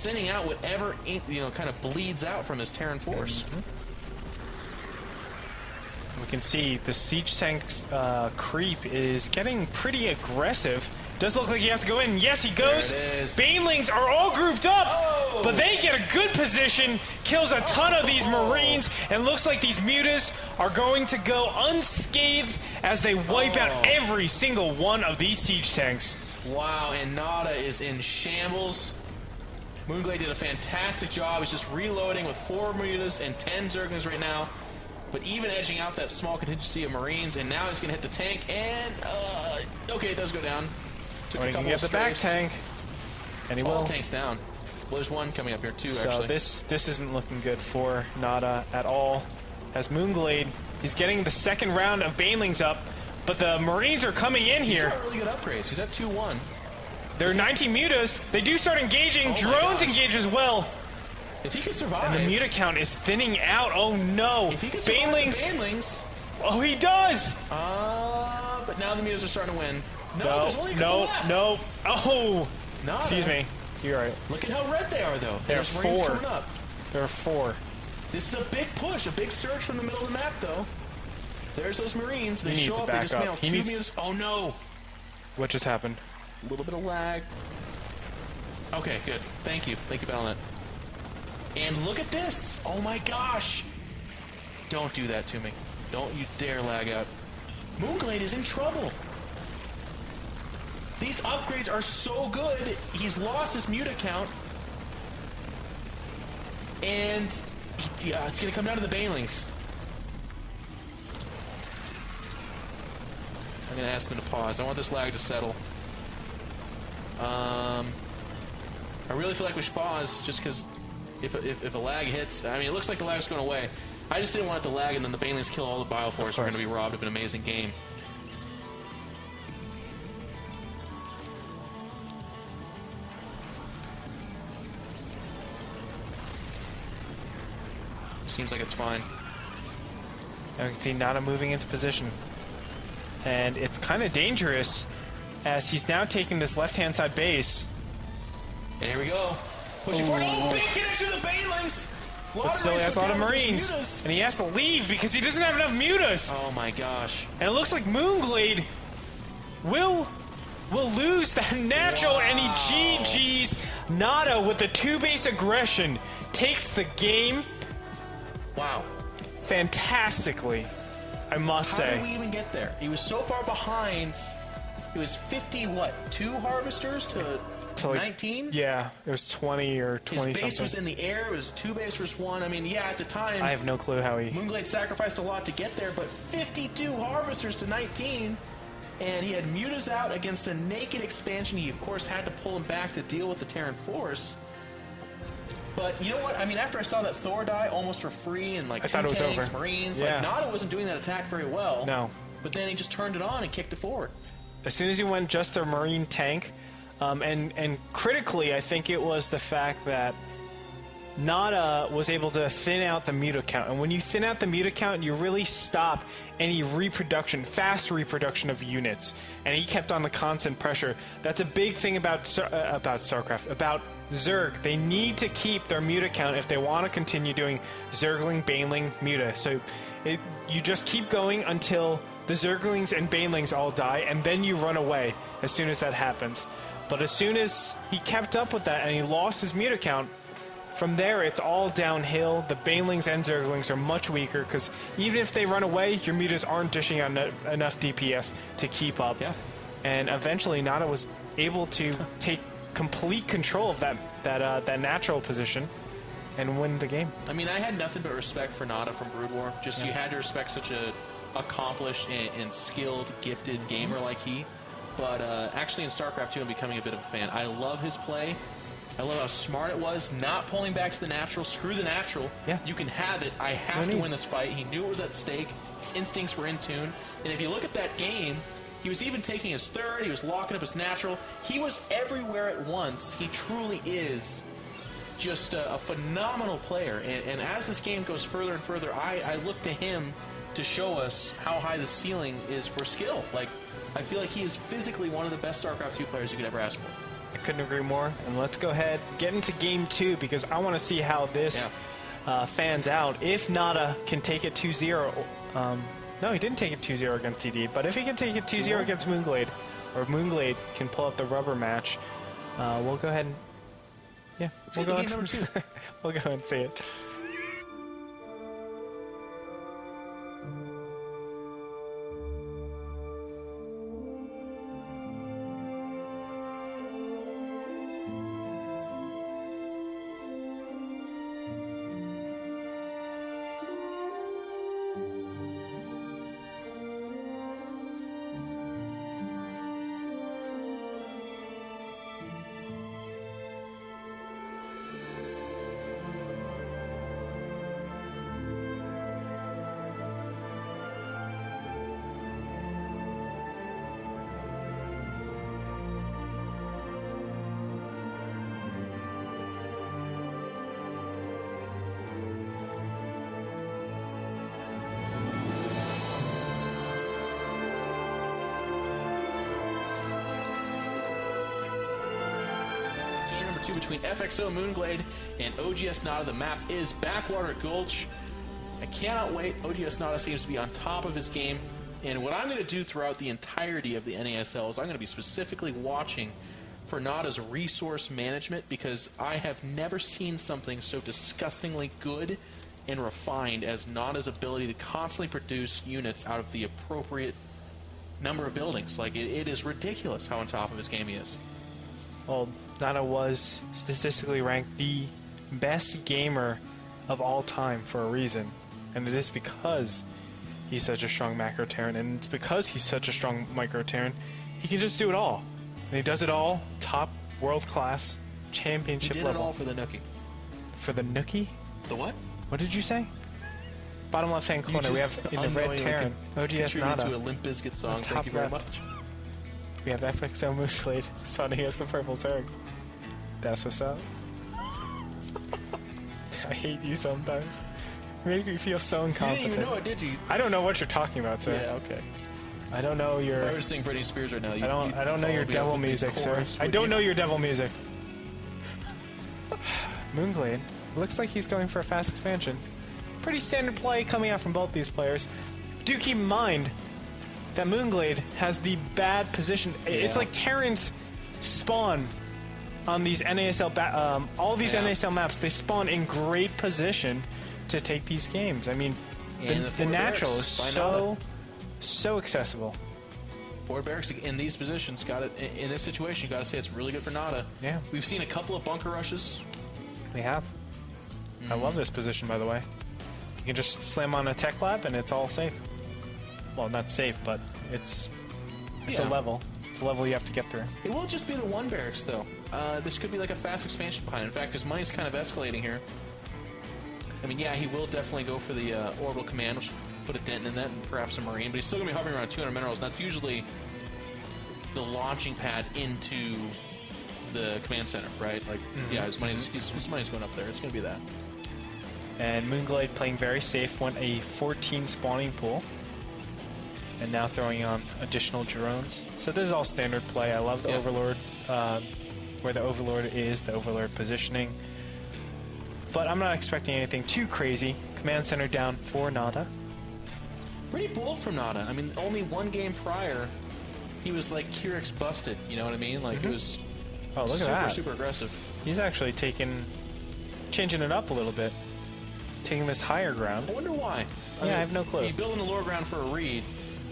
thinning out whatever kind of bleeds out from his Terran force. We can see the siege tank's creep is getting pretty aggressive. Does look like he has to go in. Yes, he goes. Banelings are all grouped up, but they get a good position, kills a ton of these Marines, and looks like these Mutas are going to go unscathed as they wipe out every single one of these siege tanks. Wow, and NaDa is in shambles. Moonglade did a fantastic job. He's just reloading with 4 Mutas and 10 Zerglings right now. But even edging out that small contingency of Marines, and now he's going to hit the tank, and, okay, it does go down. Took a couple of the back tank, and he will. All the tanks down. Well, there's one coming up here, too, actually. So this isn't looking good for NaDa at all. As Moonglade, he's getting the second round of Banelings up, but the Marines are coming in here. He's got really good upgrades. He's at 2-1. There are 19 Mutas. They do start engaging. Drones engage as well. If he can survive. And the Muta count is thinning out. Oh, no. If he can survive Banelings. Oh, he does. But now the Mutas are starting to win. No, there's only a couple left. No. Oh. NaDa. Excuse me. You're right. Look at how red they are, though. There's 4. Coming up. There are 4. This is a big push, a big surge from the middle of the map, though. There's those Marines. They show up. They just nail 2 Mutas. Oh, no. What just happened? A little bit of lag. Okay, good. Thank you. Thank you, Battle.net. And look at this. Oh, my gosh. Don't do that to me. Don't you dare lag out. Moonglade is in trouble. These upgrades are so good. He's lost his Muta count. And it's going to come down to the Banelings. I'm going to ask them to pause. I want this lag to settle. I really feel like we should pause just because if a lag hits, I mean, it looks like the lag's going away. I just didn't want it to lag and then the Banelings kill all the Bioforce. We're going to be robbed of an amazing game. Seems like it's fine. Now you can see NaDa moving into position. And it's kind of dangerous as he's now taking this left-hand side base. And here we go. Pushing forward. Oh, big connection to the Banelings! But still he has a lot of Marines. And he has to leave because he doesn't have enough Mutas. Oh my gosh. And it looks like Moonglade will lose that natural and he GG's. NaDa with the 2-base aggression takes the game. Wow. Fantastically, I must say. How did we even get there? He was so far behind. It was 50, what, 2 harvesters to 19? Yeah, it was 20 or 20 something. His base was in the air. It was 2 base versus 1. I mean, yeah, at the time. I have no clue how he... Moonglade sacrificed a lot to get there, but 52 harvesters to 19. And he had Mutas out against a naked expansion. He, of course, had to pull him back to deal with the Terran force. But you know what? I mean, after I saw that Thor die almost for free and like 2 tanks, Marines, like NaDa wasn't doing that attack very well. No. But then he just turned it on and kicked it forward. As soon as he went just a Marine tank, and critically, I think it was the fact that NaDa was able to thin out the Muta count. And when you thin out the Muta count, you really stop any reproduction, fast reproduction of units. And he kept on the constant pressure. That's a big thing about StarCraft, about Zerg. They need to keep their Muta count if they want to continue doing Zergling, Baneling, Muta. So you just keep going until the Zerglings and Banelings all die, and then you run away as soon as that happens. But as soon as he kept up with that and he lost his Muta count, from there, it's all downhill. The Banelings and Zerglings are much weaker because even if they run away, your Mutas aren't dishing out enough DPS to keep up. Yeah. And eventually, NaDa was able to take complete control of that natural position and win the game. I mean, I had nothing but respect for NaDa from Brood War. Just you had to respect such a accomplished and skilled, gifted gamer like he. But actually, in StarCraft 2, I'm becoming a bit of a fan. I love his play. I love how smart it was, not pulling back to the natural. Screw the natural. Yeah. You can have it. I have to win this fight. He knew it was at stake. His instincts were in tune. And if you look at that game, he was even taking his third. He was locking up his natural. He was everywhere at once. He truly is just a phenomenal player. And as this game goes further and further, I look to him to show us how high the ceiling is for skill. Like, I feel like he is physically one of the best StarCraft 2 players you could ever ask for. I couldn't agree more. And let's go ahead, get into game 2, because I want to see how this fans out. If NaDa can take it 2-0, no, he didn't take it 2-0 against TD, but if he can take it 2-0 against Moonglade, or if Moonglade can pull up the rubber match, we'll go ahead and, Let's get to game number 2. We'll go and see it. Between FXO Moonglade and OGS NaDa. The map is Backwater Gulch. I cannot wait. OGS NaDa seems to be on top of his game. And what I'm going to do throughout the entirety of the NASL is I'm going to be specifically watching for NaDa's resource management, because I have never seen something so disgustingly good and refined as NaDa's ability to constantly produce units out of the appropriate number of buildings. Like, it is ridiculous how on top of his game he is. Well, NaDa was statistically ranked the best gamer of all time for a reason. And it is because he's such a strong macro Terran, and it's because he's such a strong micro Terran, he can just do it all. And he does it all, top, world-class, championship level. He did it all for the Nookie. For the Nookie? The what? What did you say? Bottom left-hand corner, we have in the red Terran, OGS NaDa. To a Limp Bizkit song, thank you very much. We have FXO Moonglade spawning as the purple Zerg. That's what's up. I hate you sometimes. You make me feel so incompetent. You didn't even know it, did you? I don't know what you're talking about, sir. Yeah, okay. I don't know your... If I were to sing Britney Spears right now, I don't know your devil music, sir. I don't know your devil music. Moonglade. Looks like he's going for a fast expansion. Pretty standard play coming out from both these players. Do keep in mind that Moonglade has the bad position. Yeah. It's like Terrans spawn on these NASL, all these NASL maps, they spawn in great position to take these games. I mean, the natural is so accessible. Forward barracks in these positions, in this situation, you got to say it's really good for NaDa. Yeah. We've seen a couple of bunker rushes. We have. I love this position, by the way. You can just slam on a tech lab and it's all safe. Well, not safe, but it's a level. It's a level you have to get through. It will just be the one barracks, though. This could be like a fast expansion behind it. In fact, his money's kind of escalating here. I mean, yeah, he will definitely go for the orbital command, which put a dent in that, and perhaps a marine, but he's still going to be hovering around 200 minerals, and that's usually the launching pad into the command center, right? Like, yeah, his money's going up there. It's going to be that. And Moonglade playing very safe, went a 14 spawning pool. And now throwing on additional drones. So this is all standard play. I love the Overlord, where the Overlord is, the Overlord positioning. But I'm not expecting anything too crazy. Command center down for NaDa. Pretty bold from NaDa. I mean, only one game prior, he was like Kyrix busted. You know what I mean? Like, it was look at that. Super aggressive. He's actually changing it up a little bit. Taking this higher ground. I wonder why. I have no clue. He building the lower ground for a read.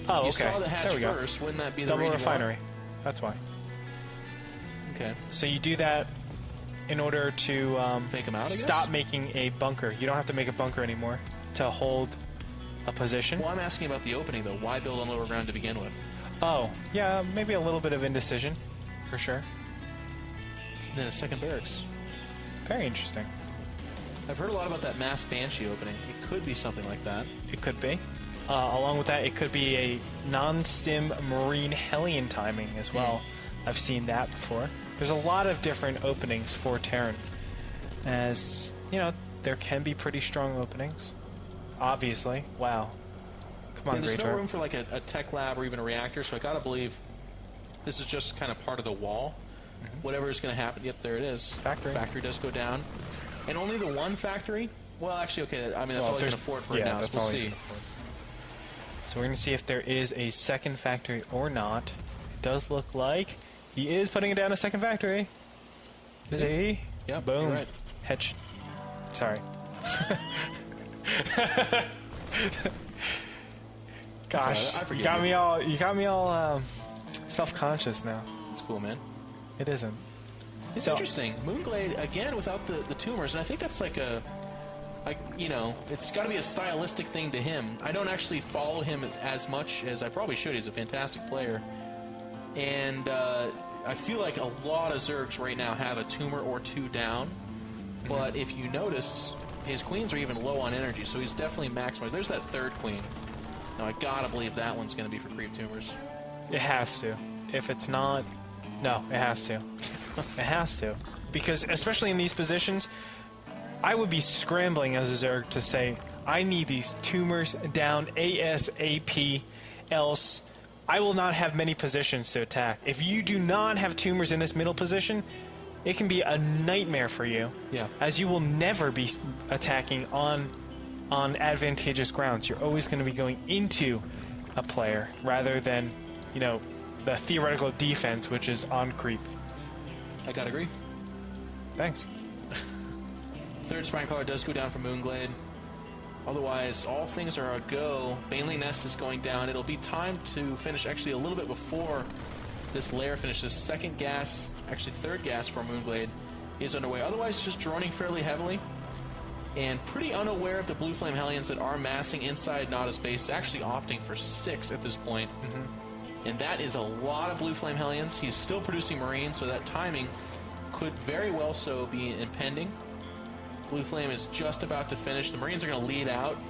Oh, okay. You saw the hatch first. Wouldn't that be the double refinery? That's why. Okay. So you do that in order to fake him out. Stop making a bunker. You don't have to make a bunker anymore to hold a position. Well, I'm asking about the opening though. Why build on lower ground to begin with? Oh, yeah, maybe a little bit of indecision, for sure. And then a second barracks. Very interesting. I've heard a lot about that mass Banshee opening. It could be something like that. It could be. Along with that, it could be a non-stim Marine Hellion timing as well. I've seen that before. There's a lot of different openings for Terran. As, you know, there can be pretty strong openings. Obviously. Wow. Come on, there's Great no room for like a tech lab or even a reactor, so I gotta believe this is just kind of part of the wall. whatever is going to happen. Yep, there it is. Factory does go down. And only the one factory? Well, actually, okay, I mean, that's all you can afford for now, so we'll see. So we're going to see if there is a second factory or not. It does look like he is putting it down a second factory. Is he? Yep, boom. you're right. Hedge. Sorry. Gosh, I you got me all self-conscious now. It's cool, man. It isn't. It's interesting. Moonglade, again, without the tumors, and I think that's like you know, it's got to be a stylistic thing to him. I don't actually follow him as much as I probably should. He's a fantastic player. And I feel like a lot of Zergs right now have a tumor or two down. But if you notice, his queens are even low on energy, so he's definitely maximized. There's that third queen. Now, I gotta believe that one's going to be for creep tumors. It has to. If it's not, no, it has to. It has to. Because, especially in these positions, I would be scrambling as a Zerg to say, I need these tumors down ASAP, else I will not have many positions to attack. If you do not have tumors in this middle position, it can be a nightmare for you. Yeah. As you will never be attacking on advantageous grounds. You're always going to be going into a player rather than, you know, the theoretical defense, which is on creep. I gotta agree. Thanks. Third Spine Crawler does go down for Moonglade. Otherwise, all things are a go. Baneling Nest is going down. It'll be time to finish actually a little bit before this layer finishes. Second gas, actually third gas for Moonglade is underway. Otherwise, just droning fairly heavily and pretty unaware of the Blue Flame Hellions that are massing inside NaDa's base, actually opting for 6 at this point. And that is a lot of Blue Flame Hellions. He's still producing Marines, so that timing could very well so be impending. Blue Flame is just about to finish. The Marines are going to lead out.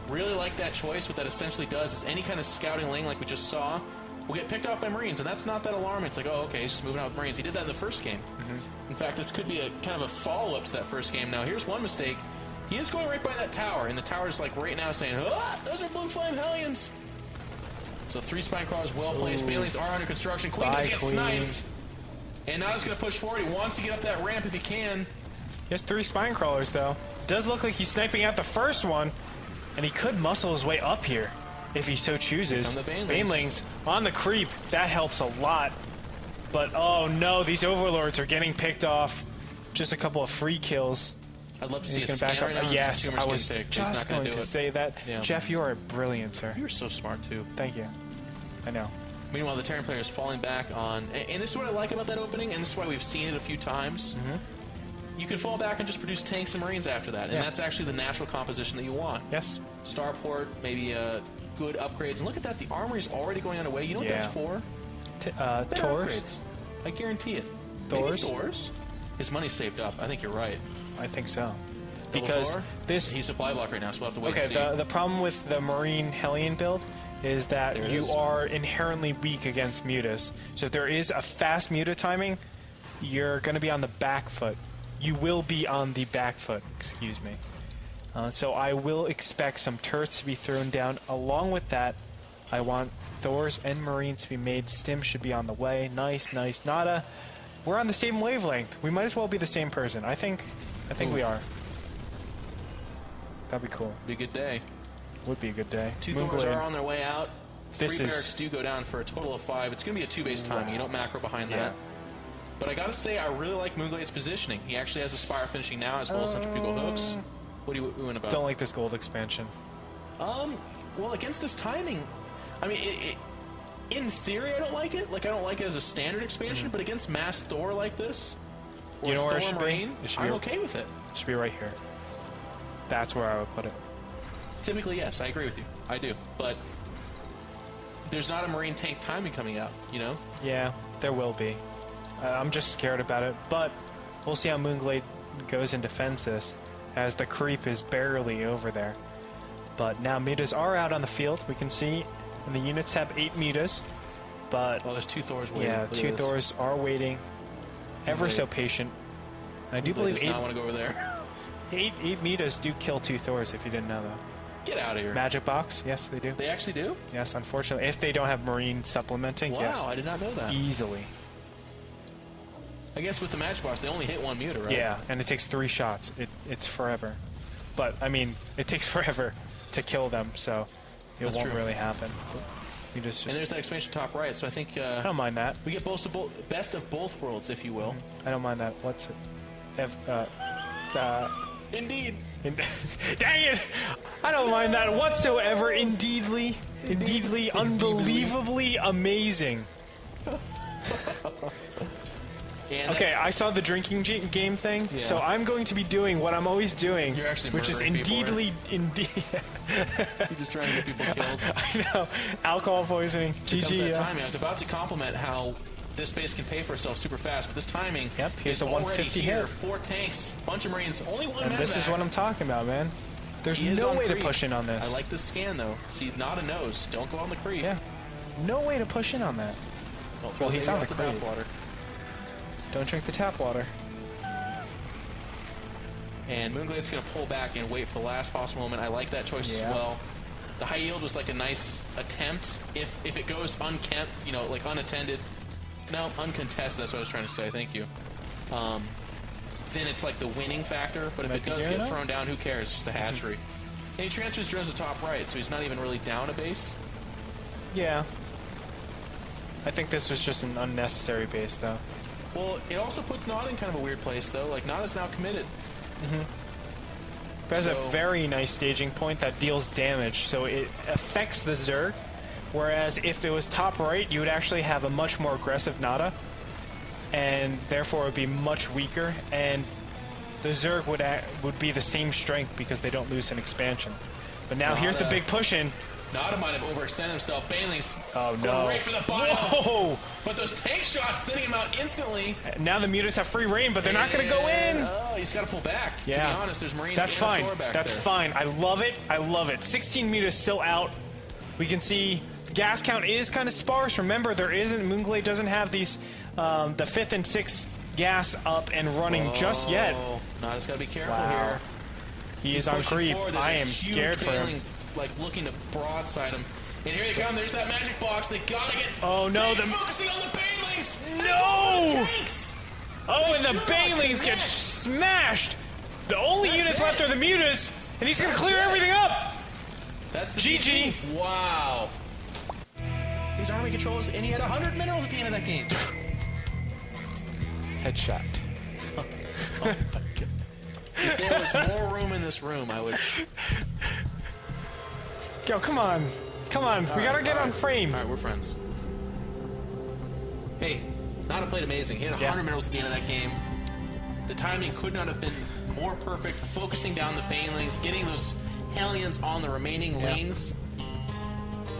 Really like that choice. What that essentially does is any kind of scouting lane like we just saw will get picked off by Marines, and that's not that alarming. It's like, oh, okay, he's just moving out with Marines. He did that in the first game. In fact, this could be a kind of a follow-up to that first game. Now, here's one mistake. He is going right by that tower, and the tower's like right now saying, ah, those are Blue Flame Hellions. So 3 Spine Crawlers well placed. Banelings are under construction. Queen does get sniped. And now he's going to push forward. He wants to get up that ramp if he can. He has 3 Spine Crawlers, though. Does look like he's sniping out the first one, and he could muscle his way up here if he so chooses. Banelings on the creep. That helps a lot. But, oh no, these Overlords are getting picked off. Just a couple of free kills. I'd love to He's see a back scan up. right now. Yes, I was just just going to say that. Yeah. Jeff, you are brilliant, sir. You're so smart, too. Thank you. I know. Meanwhile, the Terran player is falling back on... And this is what I like about that opening, and this is why we've seen it a few times. You can fall back and just produce tanks and Marines after that, and that's actually the natural composition that you want. Yes. Starport, maybe good upgrades. And look at that, the armory is already going underway. You know what that's for? Taurs? I guarantee it. Thors? Maybe Thors? His money's saved up. I think you're right. I think so. Double Because Thor? this... He's supply block right now, so we'll have to wait and see. Okay, the problem with the Marine Hellion build is that you are inherently weak against Mutas. So if there is a fast Muta timing, you're going to be on the back foot. You will be on the back foot, excuse me. So I will expect some turrets to be thrown down. Along with that, I want Thors and Marines to be made. Stim should be on the way. Nice, nice. NaDa, we're on the same wavelength. We might as well be the same person. I think we are. That'd be cool. Be a good day. Would be a good day. 2 Thors are on their way out. This 3 barracks do go down for a total of 5. It's going to be a 2-base timing. You don't macro behind that. But I gotta say, I really like Moonglade's positioning. He actually has a Spire finishing now, as well as centrifugal hooks. What do you win about? Don't like this gold expansion. Well, against this timing, I mean, in theory, I don't like it. Like, I don't like it as a standard expansion, but against mass Thor like this, or you know where Thor it should Marine, be? I'm okay with it. It should be right here. That's where I would put it. Typically, yes, I agree with you. I do. But there's not a Marine tank timing coming out, you know? Yeah, there will be. I'm just scared about it, but we'll see how Moonglade goes and defends this, as the creep is barely over there. But now mutas are out on the field. We can see in the units tab 8 mutas, but there's 2 Thors waiting. Yeah, 2 Thors are waiting, ever so patient. And I do believe does not want to go over there. 8 mutas do kill 2 Thors. If you didn't know that. Get out of here. Magic box, yes, they do. They actually do? Yes, unfortunately, if they don't have Marine supplementing, wow, yes. I did not know that. Easily. I guess with the Matchbox, they only hit one Muta, right? Yeah, and it takes 3 shots. It's forever. But, I mean, it takes forever to kill them, so it won't really happen. You just and there's that expansion top right, so I think... I don't mind that. We get best of both worlds, if you will. I don't mind that. What's it? Indeed. Dang it! I don't mind that whatsoever. Indeedly, unbelievably amazing. Okay, I saw the drinking game thing, so I'm going to be doing what I'm always doing, which is indeedly. You're just trying to get people killed. I know. Alcohol poisoning. GG. Timing. I was about to compliment how this base can pay for itself super fast, but this timing. Yep, here's a 150 hit. 4 tanks, bunch of Marines, only one And this is what I'm talking about, man. There's no way to push in on this. I like this scan, though. See, NaDa knows. Don't go on the creep. Yeah. No way to push in on that. Well, he's on the creep. Water. Don't drink the tap water. And Moonglade's going to pull back and wait for the last possible moment. I like that choice as well. The high yield was like a nice attempt. If it goes unkempt, you know, like unattended. No, uncontested, that's what I was trying to say. Thank you. Then it's like the winning factor. But if it does get thrown down, who cares? It's just a hatchery. And he transfers drones to top right, so he's not even really down a base. Yeah. I think this was just an unnecessary base, though. Well, it also puts NaDa in kind of a weird place, though. Like, NaDa's now committed. There's a very nice staging point that deals damage, so it affects the Zerg. Whereas if it was top right, you would actually have a much more aggressive NaDa, and therefore it would be much weaker, and the Zerg would be the same strength because they don't lose an expansion. But now here's the big push in. NaDa might have overextended himself. Banelings no. right for the bottom. Whoa! But those tank shots thinning him out instantly. Now the Mutas have free reign, but they're not going to go in. Oh, he's got to pull back. Yeah. To be honest, there's Marines That's fine. Back That's there. fine. I love it. I love it. 16 Mutas still out. We can see gas count is kind of sparse. Remember, Moonglade doesn't have these the 5th and 6th gas up and running just yet. NaDa's got to be careful here. He is on creep. I am scared for him. Like looking to broadside him. And here they come. There's that magic box. They gotta get. Oh no! Focusing on the Banelings. No! Oh, and the Banelings get smashed. The only units left are the Mutas, and he's gonna clear everything up. That's the GG. Wow. These army controls, and he had 100 minerals at the end of that game. Headshot. Oh my God. If there was more room in this room, I would. Yo, come on. Come on. We gotta get on frame. Alright, we're friends. Hey, NaDa played amazing. He had 100 minerals at the end of that game. The timing could not have been more perfect. Focusing down the Banelings, getting those Hellions on the remaining lanes.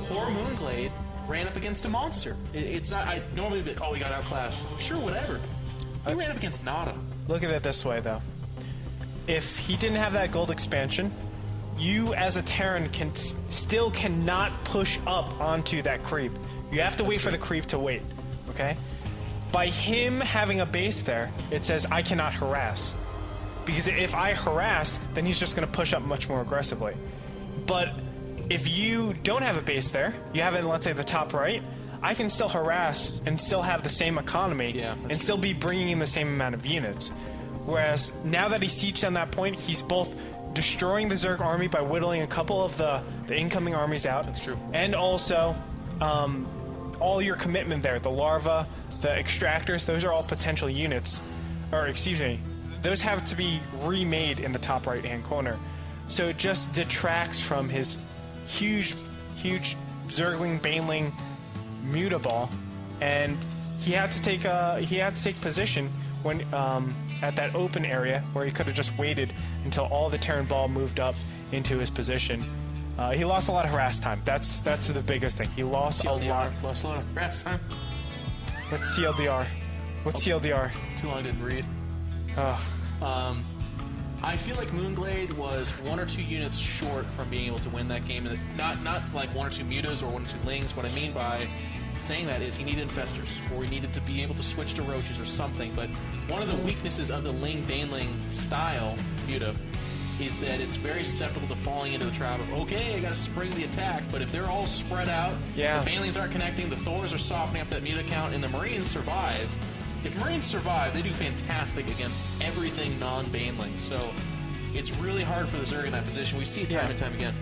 Poor Moonglade ran up against a monster. It's not. I normally be, oh, we got outclassed. Sure, whatever. He ran up against NaDa. Look at it this way, though. If he didn't have that gold expansion, you as a Terran still cannot push up onto that creep. You have to wait for the creep to wait, okay? By him having a base there, it says I cannot harass. Because if I harass, then he's just going to push up much more aggressively. But if you don't have a base there, you have it in, let's say, the top right, I can still harass and still have the same economy and still be bringing in the same amount of units. Whereas now that he's sieged on that point, he's both destroying the Zerg army by whittling a couple of the incoming armies out. That's true. And also, all your commitment there, the larva, the extractors, those are all potential units. Or, excuse me, those have to be remade in the top right-hand corner. So it just detracts from his huge Zergling, Baneling Mutaball, and he had to take position when at that open area where he could have just waited until all the Terran ball moved up into his position. He lost a lot of harass time. That's the biggest thing. He lost a lot. Lost a lot of harass time. What's TLDR? What's TLDR? Too long, didn't read. I feel like Moonglade was 1 or 2 units short from being able to win that game. And not like 1 or 2 mutas or 1 or 2 lings. What I mean by saying that is he needed infestors, or he needed to be able to switch to roaches or something. But one of the weaknesses of the Ling-Baneling style muta is that it's very susceptible to falling into the trap of, okay, I gotta spring the attack, but if they're all spread out, the Banelings aren't connecting, the Thors are softening up that muta count, and the Marines survive, if Marines survive, they do fantastic against everything non-Baneling. So it's really hard for the Zerg in that position. We see it time and time again.